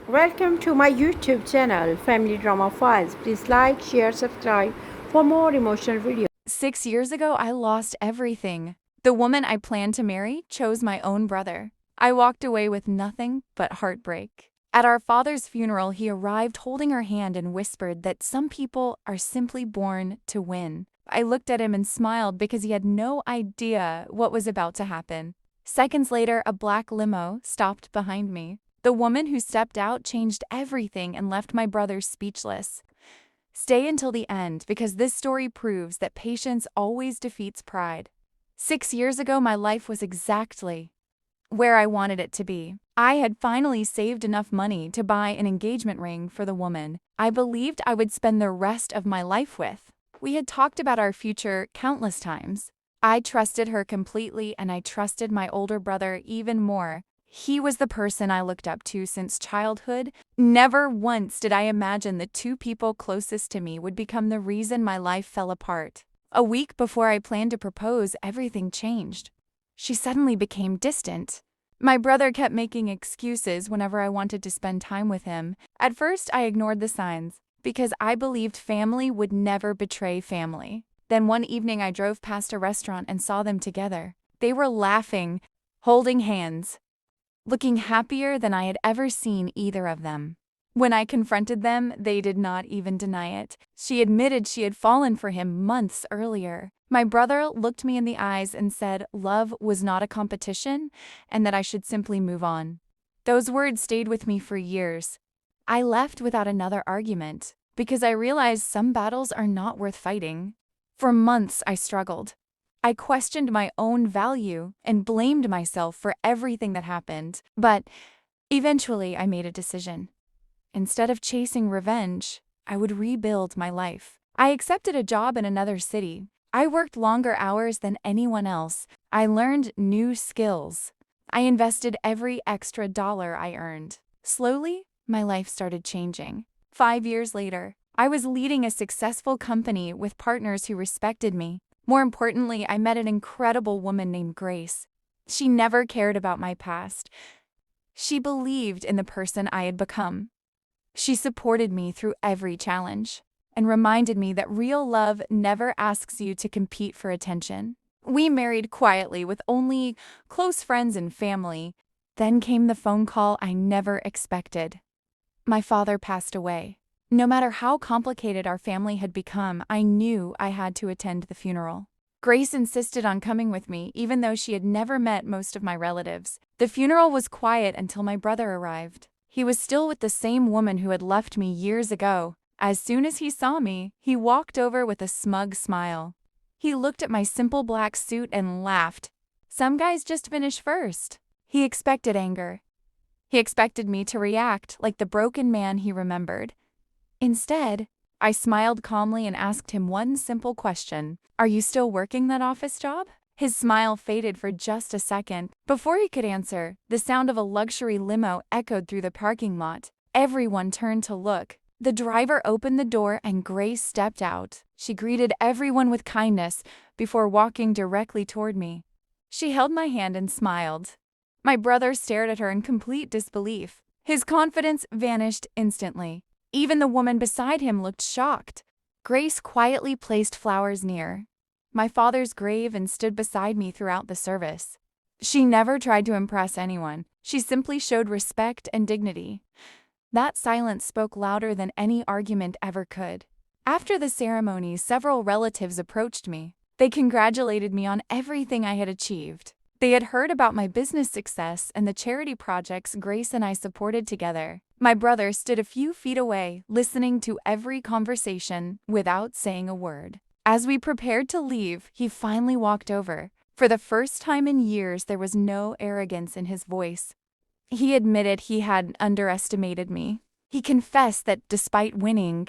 Welcome to my YouTube channel, Family Drama Files. Please like, share, subscribe for more emotional videos. 6 years ago, I lost everything. The woman I planned to marry chose my own brother. I walked away with nothing but heartbreak. At our father's funeral, he arrived holding her hand and whispered that some people are simply born to win. I looked at him and smiled because he had no idea what was about to happen. Seconds later, a black limo stopped behind me. The woman who stepped out changed everything and left my brother speechless. Stay until the end because this story proves that patience always defeats pride. 6 years ago, my life was exactly where I wanted it to be. I had finally saved enough money to buy an engagement ring for the woman I believed I would spend the rest of my life with. We had talked about our future countless times. I trusted her completely, and I trusted my older brother even more. He was the person I looked up to since childhood. Never once did I imagine the two people closest to me would become the reason my life fell apart. A week before I planned to propose, everything changed. She suddenly became distant. My brother kept making excuses whenever I wanted to spend time with him. At first, I ignored the signs because I believed family would never betray family. Then one evening, I drove past a restaurant and saw them together. They were laughing, holding hands, looking happier than I had ever seen either of them. When I confronted them, they did not even deny it. She admitted she had fallen for him months earlier. My brother looked me in the eyes and said love was not a competition and that I should simply move on. Those words stayed with me for years. I left without another argument because I realized some battles are not worth fighting. For months, I struggled. I questioned my own value and blamed myself for everything that happened. But eventually, I made a decision. Instead of chasing revenge, I would rebuild my life. I accepted a job in another city. I worked longer hours than anyone else. I learned new skills. I invested every extra dollar I earned. Slowly, my life started changing. 5 years later, I was leading a successful company with partners who respected me. More importantly, I met an incredible woman named Grace. She never cared about my past. She believed in the person I had become. She supported me through every challenge and reminded me that real love never asks you to compete for attention. We married quietly with only close friends and family. Then came the phone call I never expected. My father passed away. No matter how complicated our family had become, I knew I had to attend the funeral. Grace insisted on coming with me, even though she had never met most of my relatives. The funeral was quiet until my brother arrived. He was still with the same woman who had left me years ago. As soon as he saw me, he walked over with a smug smile. He looked at my simple black suit and laughed. Some guys just finish first. He expected anger. He expected me to react like the broken man he remembered. Instead, I smiled calmly and asked him one simple question. Are you still working that office job? His smile faded for just a second. Before he could answer, the sound of a luxury limo echoed through the parking lot. Everyone turned to look. The driver opened the door and Grace stepped out. She greeted everyone with kindness before walking directly toward me. She held my hand and smiled. My brother stared at her in complete disbelief. His confidence vanished instantly. Even the woman beside him looked shocked. Grace quietly placed flowers near my father's grave and stood beside me throughout the service. She never tried to impress anyone. She simply showed respect and dignity. That silence spoke louder than any argument ever could. After the ceremony, several relatives approached me. They congratulated me on everything I had achieved. They had heard about my business success and the charity projects Grace and I supported together. My brother stood a few feet away, listening to every conversation without saying a word. As we prepared to leave, he finally walked over. For the first time in years, there was no arrogance in his voice. He admitted he had underestimated me. He confessed that despite winning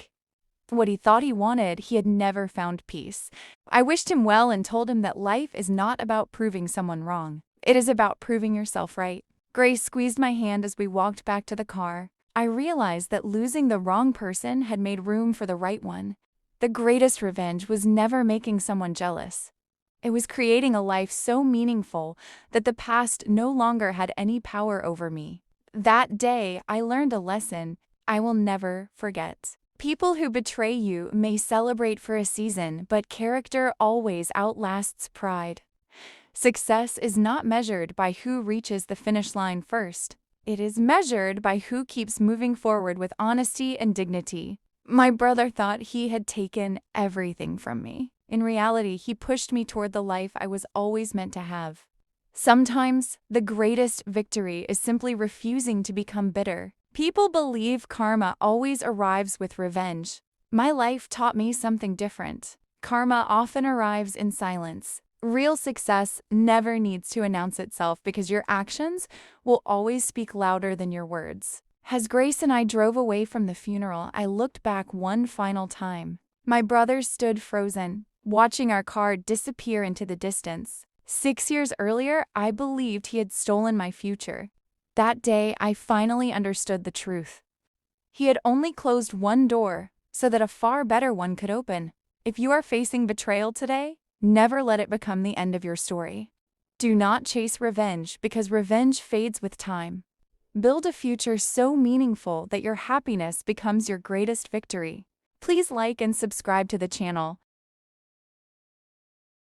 what he thought he wanted, he had never found peace. I wished him well and told him that life is not about proving someone wrong. It is about proving yourself right. Grace squeezed my hand as we walked back to the car. I realized that losing the wrong person had made room for the right one. The greatest revenge was never making someone jealous. It was creating a life so meaningful that the past no longer had any power over me. That day, I learned a lesson I will never forget. People who betray you may celebrate for a season, but character always outlasts pride. Success is not measured by who reaches the finish line first. It is measured by who keeps moving forward with honesty and dignity. My brother thought he had taken everything from me. In reality, he pushed me toward the life I was always meant to have. Sometimes, the greatest victory is simply refusing to become bitter. People believe karma always arrives with revenge. My life taught me something different. Karma often arrives in silence. Real success never needs to announce itself because your actions will always speak louder than your words. As Grace and I drove away from the funeral, I looked back one final time. My brother stood frozen, watching our car disappear into the distance. 6 years earlier, I believed he had stolen my future. That day, I finally understood the truth. He had only closed one door so that a far better one could open. If you are facing betrayal today, never let it become the end of your story. Do not chase revenge because revenge fades with time. Build a future so meaningful that your happiness becomes your greatest victory. Please like and subscribe to the channel